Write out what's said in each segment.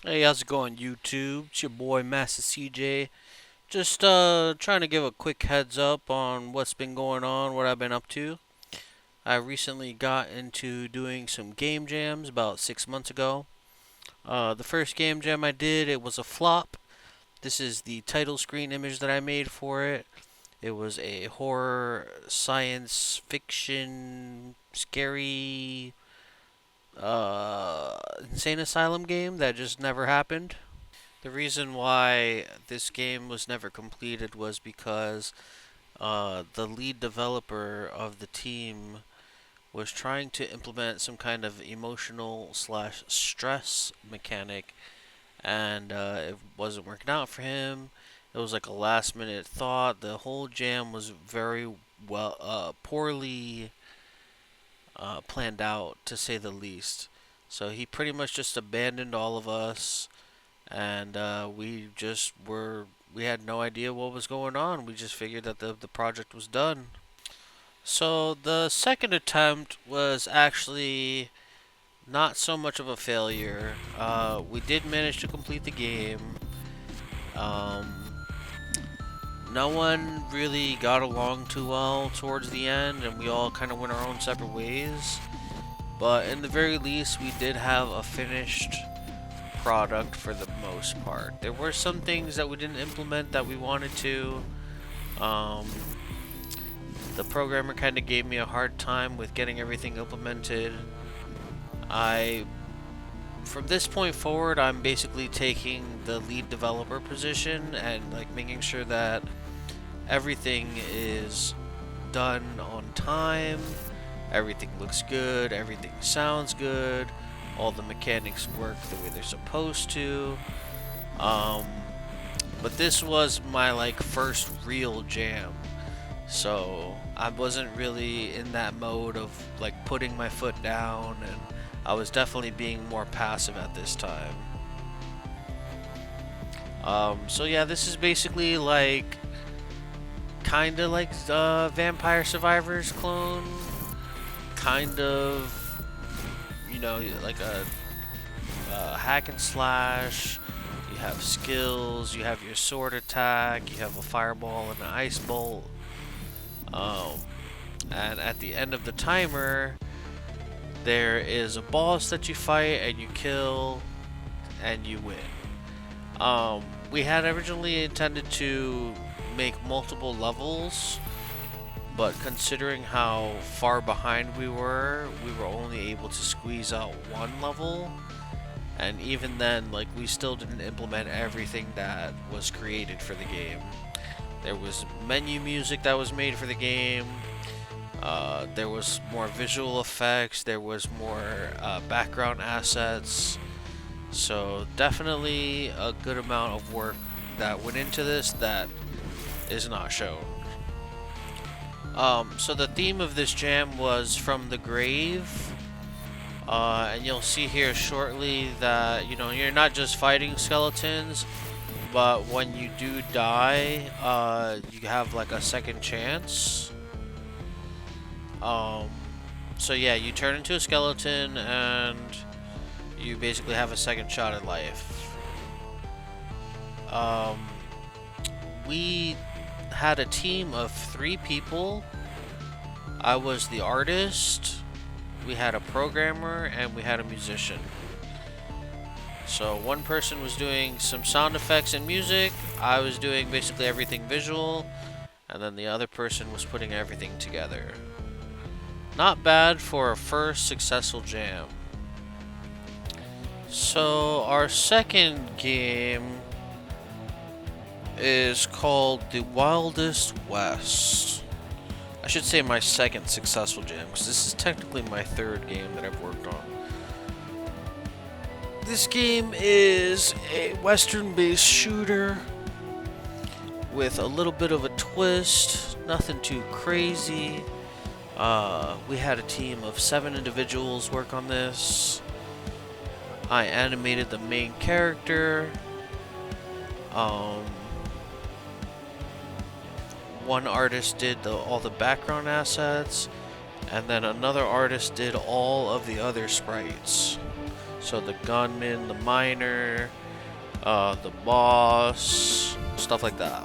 Hey, how's it going, YouTube? It's your boy Master CJ. Just trying to give a quick heads up on what's been going on, what I've been up to. I recently got into doing some game jams about 6 months ago. The first game jam I did, it was a flop. This is the title screen image that I made for it. It was a horror, science fiction, scary, insane asylum game that just never happened. The reason why this game was never completed was because the lead developer of the team was trying to implement some kind of emotional slash stress mechanic, and it wasn't working out for him. It was like a last minute thought. The whole jam was very poorly planned out, to say the least. So he pretty much just abandoned all of us, and we had no idea what was going on. We just figured that the project was done. So the second attempt was actually not so much of a failure. We did manage to complete the game. Um, no one really got along too well towards the end, and we all kind of went our own separate ways. But in the very least, we did have a finished product for the most part. There were some things that we didn't implement that we wanted to. Um, the programmer kind of gave me a hard time with getting everything implemented. I, from this point forward, I'm basically taking the lead developer position and like making sure that everything is done on time, everything looks good, everything sounds good, all the mechanics work the way they're supposed to. Um, but this was my like first real jam, so I wasn't really in that mode of like putting my foot down, and I was definitely being more passive at this time. So yeah, this is basically like kind of like Vampire Survivors clone, kind of, like a hack and slash. You have skills, you have your sword attack, you have a fireball and an ice bolt. Um, and at the end of the timer, there is a boss that you fight and you kill and you win. We had originally intended to make multiple levels, but considering how far behind we were only able to squeeze out one level. And even then, like, we still didn't implement everything that was created for the game. There was menu music that was made for the game. There was more visual effects. There was more background assets. So definitely a good amount of work that went into this that is not shown. So the theme of this jam was From the Grave. And you'll see here shortly that, you're not just fighting skeletons, but when you do die, you have like a second chance. Um, so yeah, you turn into a skeleton and you basically have a second shot at life. Um, we had a team of 3 people. I was the artist, we had a programmer, and we had a musician. So one person was doing some sound effects and music, I was doing basically everything visual, and then the other person was putting everything together. Not bad for a first successful jam. So our second game is called The Wildest West. I should say my second successful jam, because this is technically my third game that I've worked on. This game is a Western-based shooter with a little bit of a twist, nothing too crazy. We had a team of 7 individuals work on this. I animated the main character. Um, one artist did all the background assets, and then another artist did all of the other sprites. So the gunman, the miner, the boss, stuff like that.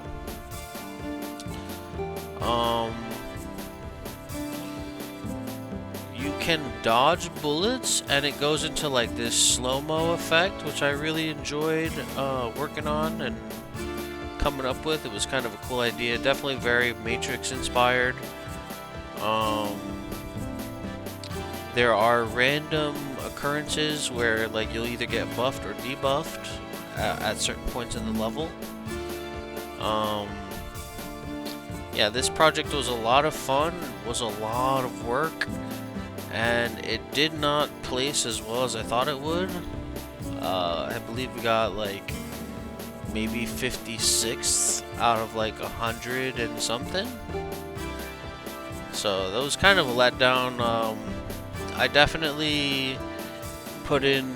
You can dodge bullets, and it goes into like this slow-mo effect, which I really enjoyed working on and coming up with. It was kind of a cool idea, definitely very Matrix inspired. There are random occurrences where like you'll either get buffed or debuffed at certain points in the level. Yeah, this project was a lot of fun, was a lot of work, and it did not place as well as I thought it would. I believe we got like maybe 56th out of like 100 and something. So that was kind of a letdown. I definitely put in,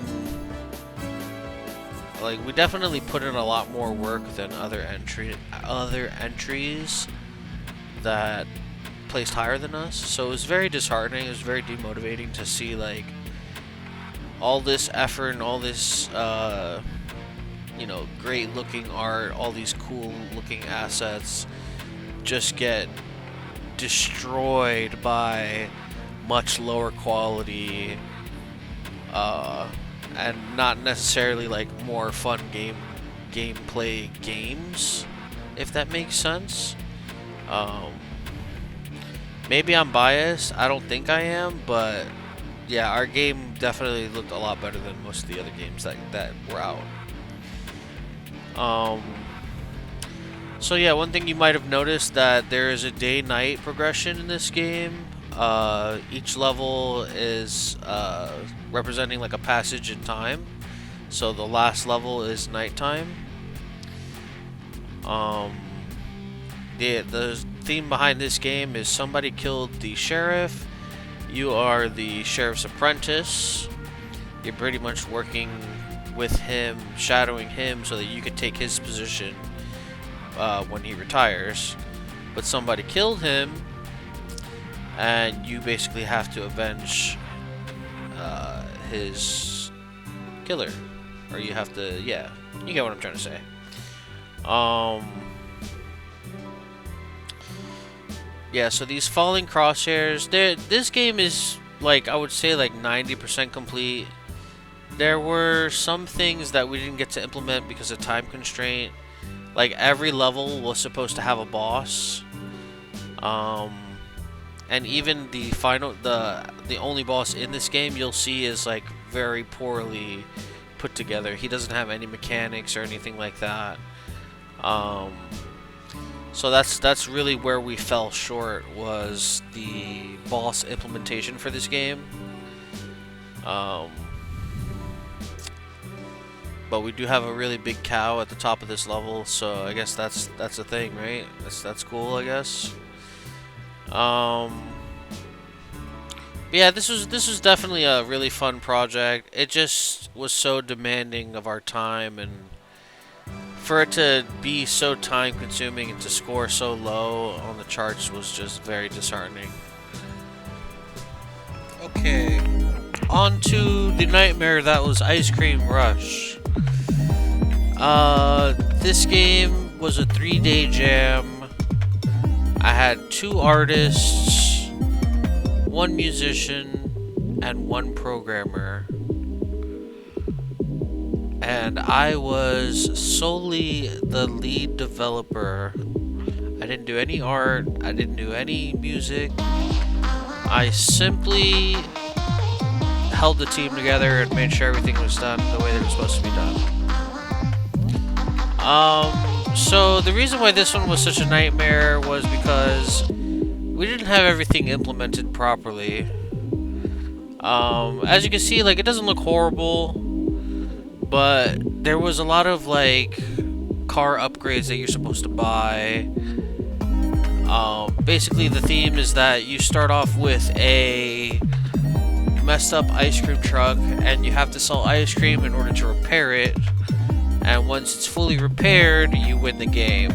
like, we definitely put in a lot more work than other entries that placed higher than us. So it was very disheartening. It was very demotivating to see like all this effort and all this, you know, great looking art, all these cool looking assets just get destroyed by much lower quality and not necessarily like more fun gameplay games, if that makes sense. Maybe I'm biased, I don't think I am, but yeah, our game definitely looked a lot better than most of the other games that were out. So yeah, one thing you might have noticed that there is a day-night progression in this game. Each level is representing like a passage in time. So the last level is nighttime. The theme behind this game is somebody killed the sheriff. You are the sheriff's apprentice. You're pretty much working with him, shadowing him so that you could take his position when he retires. But somebody killed him, and you basically have to avenge his killer. Or you have to, yeah, you get what I'm trying to say. Yeah, so these falling crosshairs, this game is, like, I would say like 90% complete. There were some things that we didn't get to implement because of time constraint. Like, every level was supposed to have a boss. And even the only boss in this game you'll see is like very poorly put together. He doesn't have any mechanics or anything like that. So that's really where we fell short, was the boss implementation for this game. But we do have a really big cow at the top of this level, so I guess that's a thing, right? That's cool, I guess. Yeah, this was definitely a really fun project. It just was so demanding of our time, and for it to be so time consuming and to score so low on the charts was just very disheartening. Okay, on to the nightmare that was Ice Cream Rush. This game was a 3-day jam. I had 2 artists, 1 musician, and 1 programmer. And I was solely the lead developer. I didn't do any art, I didn't do any music. I simply held the team together and made sure everything was done the way that it was supposed to be done. So the reason why this one was such a nightmare was because we didn't have everything implemented properly. As you can see, like, it doesn't look horrible, but there was a lot of like car upgrades that you're supposed to buy. Basically the theme is that you start off with a messed up ice cream truck and you have to sell ice cream in order to repair it. And once it's fully repaired, you win the game.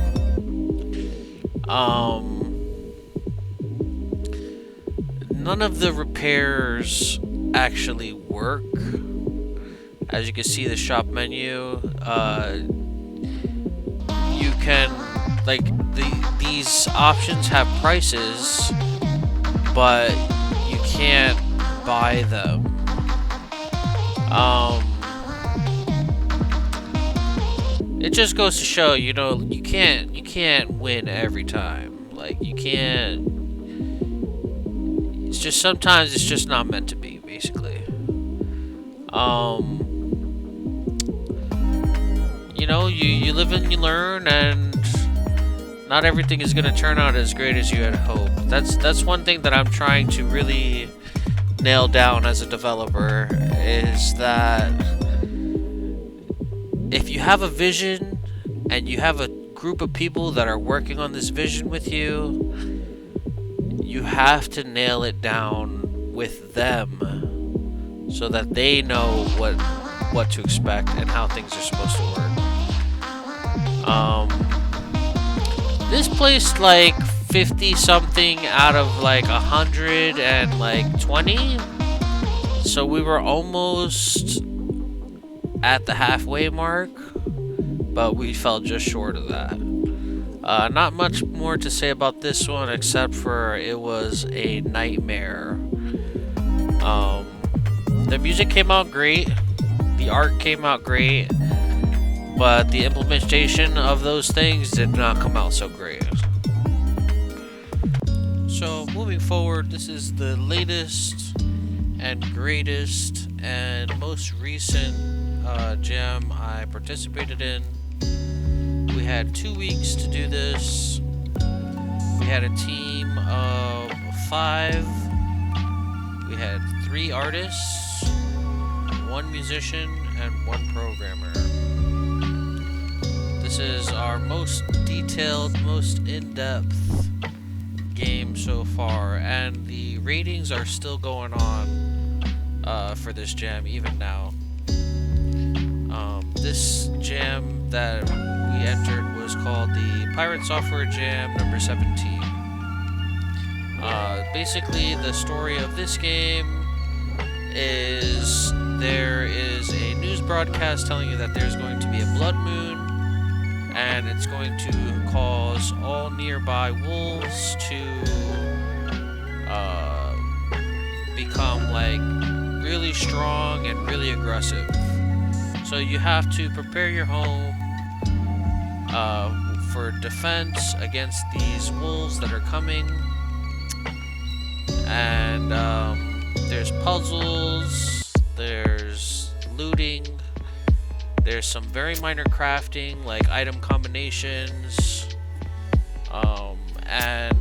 None of the repairs actually work. As you can see, the shop menu, you can, like, these options have prices, but you can't buy them. It just goes to show, you know, you can't win every time. Like, you can't. It's just sometimes it's just not meant to be, basically. You know, you live and you learn, and not everything is gonna turn out as great as you had hoped. That's one thing that I'm trying to really nail down as a developer, is that if you have a vision and you have a group of people that are working on this vision with you, you have to nail it down with them so that they know what to expect and how things are supposed to work. This placed like 50 something out of like 120, so we were almost at the halfway mark, but we fell just short of that. Not much more to say about this one except for it was a nightmare. The music came out great, the art came out great, but the implementation of those things did not come out so great. So moving forward, this is the latest and greatest and most recent jam I participated in. We had 2 weeks to do this. We had a team of 5. We had 3 artists, 1 musician, and 1 programmer. This is our most detailed, most in-depth game so far, and the ratings are still going on for this jam even now. This jam that we entered was called the Pirate Software Jam number 17. Basically, the story of this game is there is a news broadcast telling you that there's going to be a blood moon, and it's going to cause all nearby wolves to become like really strong and really aggressive. So you have to prepare your home for defense against these wolves that are coming. And there's puzzles, there's looting, there's some very minor crafting like item combinations, and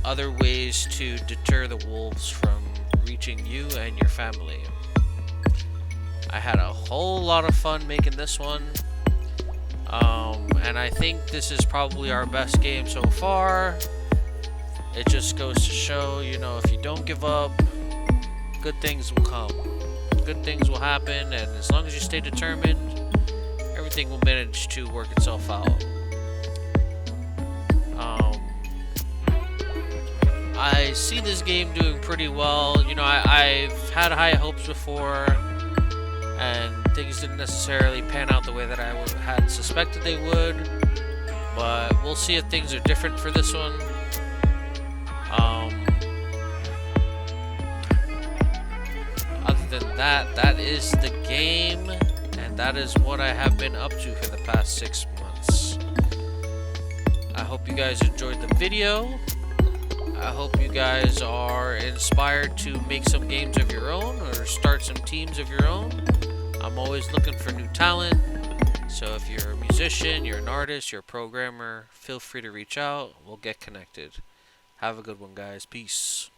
other ways to deter the wolves from reaching you and your family. I had a whole lot of fun making this one, and I think this is probably our best game so far. It just goes to show, you know, if you don't give up, good things will come. Good things will happen, and as long as you stay determined, everything will manage to work itself out. I see this game doing pretty well. You know, I've had high hopes before, and things didn't necessarily pan out the way that I had suspected they would, but we'll see if things are different for this one. Other than that, that is the game, and that is what I have been up to for the past 6 months. I hope you guys enjoyed the video. I hope you guys are inspired to make some games of your own or start some teams of your own. I'm always looking for new talent, so if you're a musician, you're an artist, you're a programmer, feel free to reach out. We'll get connected. Have a good one, guys. Peace.